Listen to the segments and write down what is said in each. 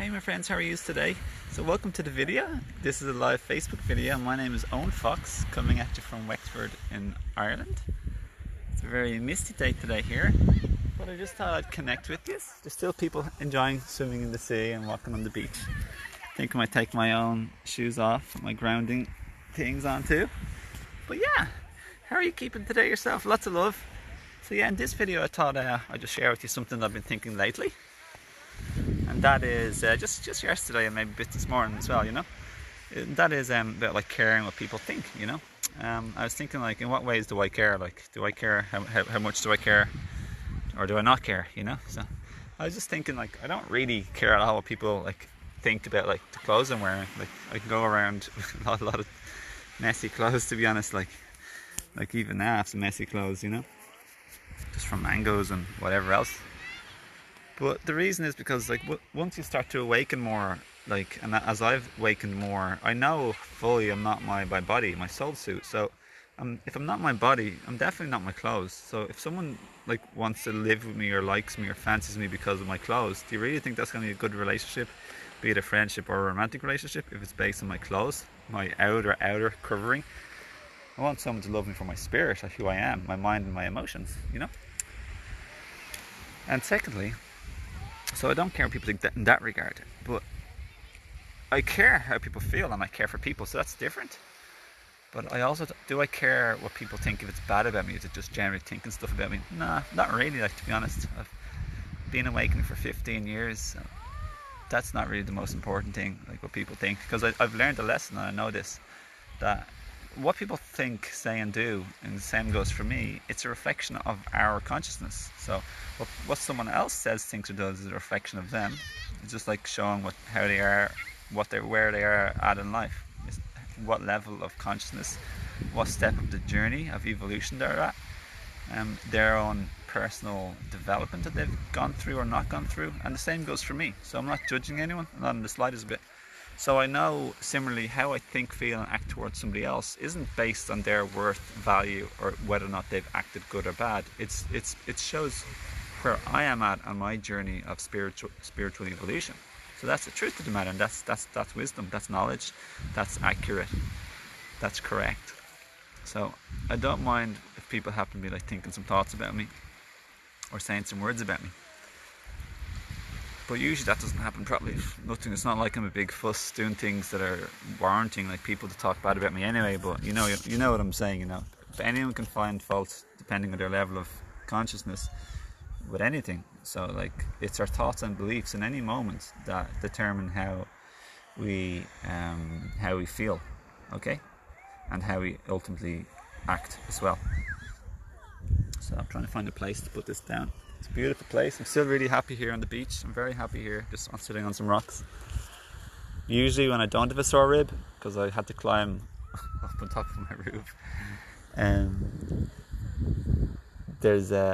Hey my friends, how are you today? So welcome to the video. This is a live Facebook video. My name is Owen Fox, coming at you from Wexford in Ireland. It's a very misty day today here, but I just thought I'd connect with you. There's still people enjoying swimming in the sea and walking on the beach. I think I might take my own shoes off, my grounding things on too. But yeah, how are you keeping today yourself? Lots of love. So yeah, in this video I thought I'd just share with you something that I've been thinking lately. And that is just yesterday and maybe a bit this morning as well, you know. That is about like caring what people think, you know. I was thinking, like, in what ways do I care? Like, do I care? How much do I care? Or do I not care, you know? So I was just thinking, like, I don't really care at all what people like think about like the clothes I'm wearing. Like, I can go around with a lot of messy clothes, to be honest. Like even now I have some messy clothes, you know, just from mangoes and whatever else. But the reason is because, like, once you start to awaken more, like, and as I've awakened more, I know fully I'm not my body, my soul suit. So if I'm not my body, I'm definitely not my clothes. So if someone like wants to live with me or likes me or fancies me because of my clothes, do you really think that's going to be a good relationship? Be it a friendship or a romantic relationship, if it's based on my clothes, my outer covering? I want someone to love me for my spirit, like who I am, my mind and my emotions, you know? And secondly, so I don't care what people think in that regard, but I care how people feel and I care for people, so that's different. But I also, do I care what people think if it's bad about me? Is it just generally thinking stuff about me? Nah, not really, like, to be honest. I've been awakening for 15 years, so that's not really the most important thing, like what people think, because I've learned a lesson, and I know this, that what people think, say and do, and the same goes for me, it's a reflection of our consciousness. So what someone else says, thinks or does is a reflection of them. It's just like showing how they are, where they are at in life, what level of consciousness, what step of the journey of evolution they're at, their own personal development that they've gone through or not gone through. And the same goes for me. So I'm not judging anyone, not in the slightest bit. So I know, similarly, how I think, feel and act towards somebody else isn't based on their worth, value, or whether or not they've acted good or bad. It shows where I am at on my journey of spiritual evolution. So that's the truth of the matter, and that's wisdom, that's knowledge, that's accurate, that's correct. So I don't mind if people happen to be like thinking some thoughts about me or saying some words about me. But usually that doesn't happen properly. Nothing. It's not like I'm a big fuss doing things that are warranting like people to talk bad about me anyway. But you know what I'm saying. You know, if anyone can find fault depending on their level of consciousness with anything. So like, it's our thoughts and beliefs in any moment that determine how we feel, okay, and how we ultimately act as well. So I'm trying to find a place to put this down. It's a beautiful place. I'm still really happy here on the beach. I'm very happy here, just sitting on some rocks. Usually when I don't have a sore rib, because I had to climb up on top of my roof,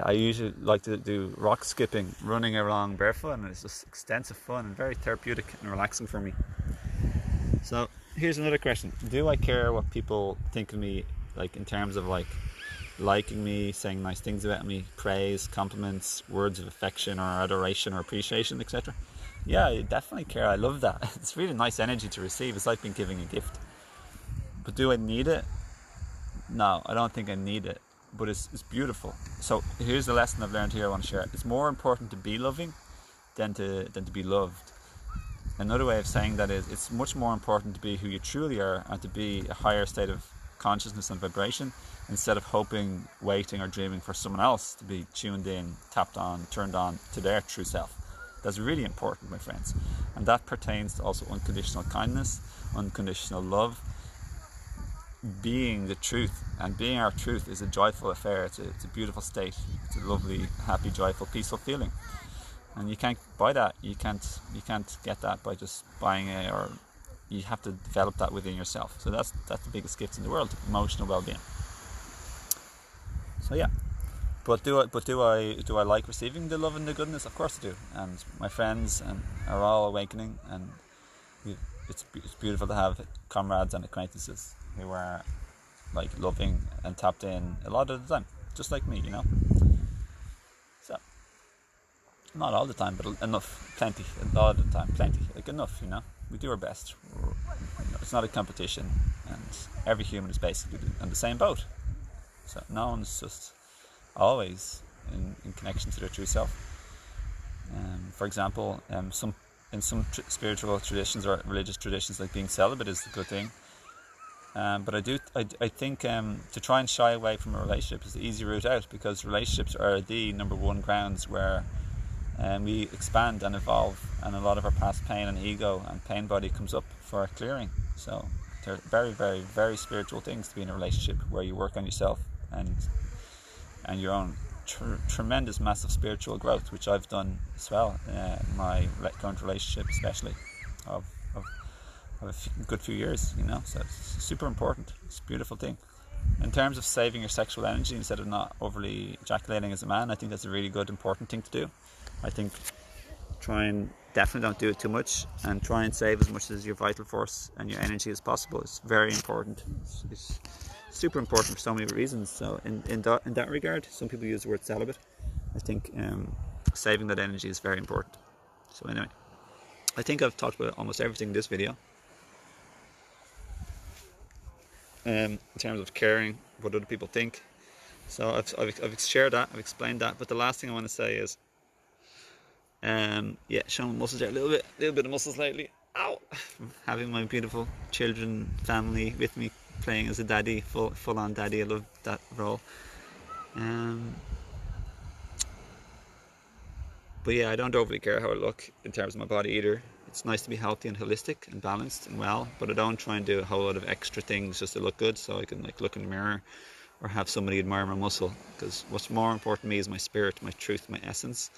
I usually like to do rock skipping, running along barefoot, and it's just extensive fun and very therapeutic and relaxing for me. So here's another question. Do I care what people think of me, like in terms of like liking me, saying nice things about me, praise, compliments, words of affection or adoration or appreciation, etc.? Yeah, I definitely care. I love that. It's really nice energy to receive. It's like being giving a gift. But do I need it? No, I don't think I need it, but it's beautiful. So here's the lesson I've learned here I want to share. It's more important to be loving than to be loved. Another way of saying that is, it's much more important to be who you truly are and to be a higher state of consciousness and vibration, instead of hoping, waiting or dreaming for someone else to be tuned in, tapped on, turned on to their true self. That's really important, my friends. And that pertains to also unconditional kindness, unconditional love. Being the truth, and being our truth, is a joyful affair. It's a beautiful state. It's a lovely, happy, joyful, peaceful feeling. And you can't buy that. You can't get that by just buying it, or you have to develop that within yourself. So that's the biggest gift in the world, emotional well-being. So yeah, but do I like receiving the love and the goodness? Of course I do. And my friends are all awakening, and it's beautiful to have comrades and acquaintances who are like loving and tapped in a lot of the time, just like me, you know. So Not all the time, but enough, plenty, a lot of the time, plenty, like enough, you know. We do our best. It's not a competition, and every human is basically in the same boat. So no one's just always in connection to their true self. For example, in some spiritual traditions or religious traditions, like being celibate is a good thing. But I think to try and shy away from a relationship is the easy route out, because relationships are the number one grounds where we expand and evolve, and a lot of our past pain and ego and pain body comes up for clearing. So they're very, very, very spiritual things to be in a relationship where you work on yourself and your own tremendous, massive spiritual growth, which I've done as well in my current relationship, especially of a good few years, you know. So it's super important. It's a beautiful thing. In terms of saving your sexual energy instead of not overly ejaculating as a man, I think that's a really good, important thing to do. I think definitely don't do it too much, and try and save as much as your vital force and your energy as possible. It's very important. It's super important for so many reasons. So in that regard, some people use the word celibate. I think saving that energy is very important. So anyway, I think I've talked about almost everything in this video. In terms of caring what other people think. So I've shared that, I've explained that, but the last thing I want to say is showing my muscles there a little bit of muscles lately. Ow! Having my beautiful children, family with me, playing as a daddy, full on daddy. I love that role. But yeah, I don't overly care how I look in terms of my body either. It's nice to be healthy and holistic and balanced and well, but I don't try and do a whole lot of extra things just to look good, so I can like look in the mirror or have somebody admire my muscle. Because what's more important to me is my spirit, my truth, my essence.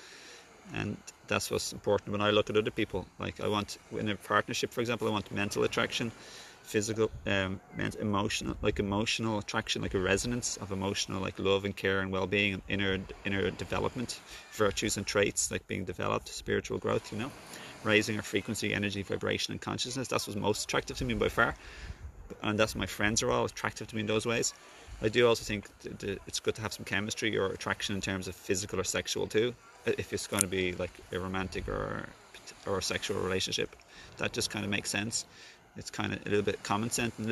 And that's what's important when I look at other people. Like I want, in a partnership, for example, I want mental attraction, physical, emotional attraction, like a resonance of emotional, like love and care and well-being and inner development, virtues and traits like being developed, spiritual growth, you know, raising our frequency, energy, vibration and consciousness. That's what's most attractive to me by far, and that's my friends are all attractive to me in those ways. I do also think it's good to have some chemistry or attraction in terms of physical or sexual too, if it's going to be like a romantic or a sexual relationship. That just kind of makes sense. It's kind of a little bit common sense and a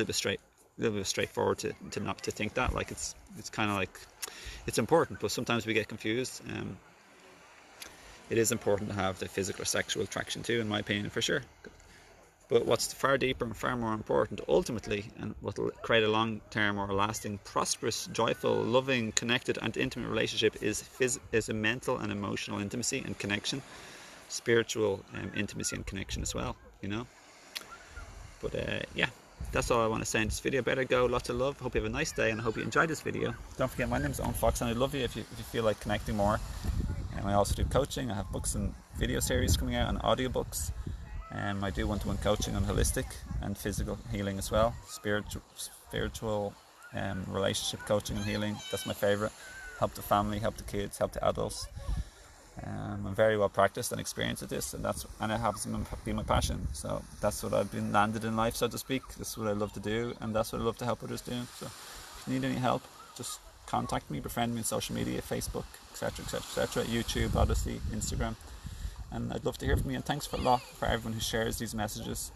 little bit straightforward to not to think that. Like it's kind of like, it's important, but sometimes we get confused. It is important to have the physical or sexual attraction too, in my opinion, for sure. But what's far deeper and far more important ultimately, and what will create a long-term or a lasting, prosperous, joyful, loving, connected and intimate relationship is a mental and emotional intimacy and connection, spiritual intimacy and connection as well, you know. But yeah, that's all I want to say in this video. Better go, lots of love. Hope you have a nice day, and I hope you enjoyed this video. Don't forget, my name is Owen Fox, and I'd love you if you feel like connecting more. And I also do coaching. I have books and video series coming out, and audiobooks. I do one-to-one coaching on holistic and physical healing as well. Spiritual relationship coaching and healing. That's my favourite. Help the family, help the kids, help the adults. I'm very well practiced and experienced at this, and it happens to be my passion. So that's what I've been landed in life, so to speak. This is what I love to do, and that's what I love to help others do. So if you need any help, just contact me, befriend me on social media, Facebook, etc., etc., etc., YouTube, Odyssey, Instagram. And I'd love to hear from you, and thanks a lot for everyone who shares these messages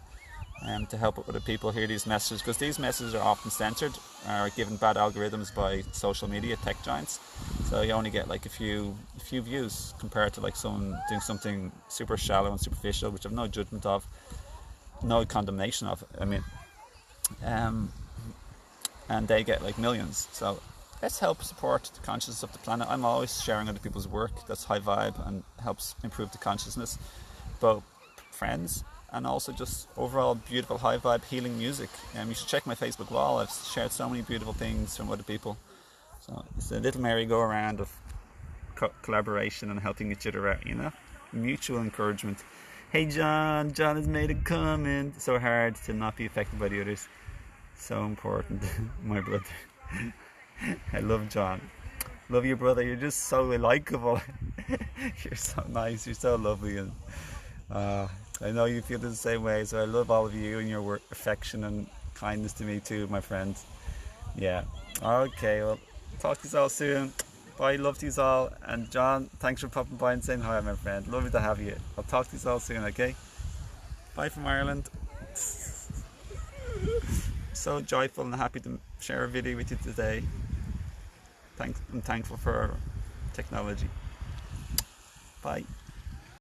to help other people hear these messages, because these messages are often censored or given bad algorithms by social media tech giants, so you only get like a few views compared to like someone doing something super shallow and superficial, which I've no judgment of, no condemnation of, I mean, and they get like millions. So let's help support the consciousness of the planet. I'm always sharing other people's work that's high vibe and helps improve the consciousness, both friends and also just overall beautiful high vibe healing music. You should check my Facebook wall. I've shared so many beautiful things from other people. So it's a little merry-go-round of collaboration and helping each other out, you know, mutual encouragement. Hey John has made a comment. So hard to not be affected by the others. So important. My brother. I love John. Love you, brother. You're just so likable. You're so nice. You're so lovely, and I know you feel the same way. So I love all of you and your affection and kindness to me too, my friends. Yeah. Okay. Well, talk to you all soon. Bye, love to you all. And John, thanks for popping by and saying hi, my friend. Lovely to have you. I'll talk to you all soon, okay? Bye from Ireland. So joyful and happy to share a video with you today. I'm thankful for technology. Bye.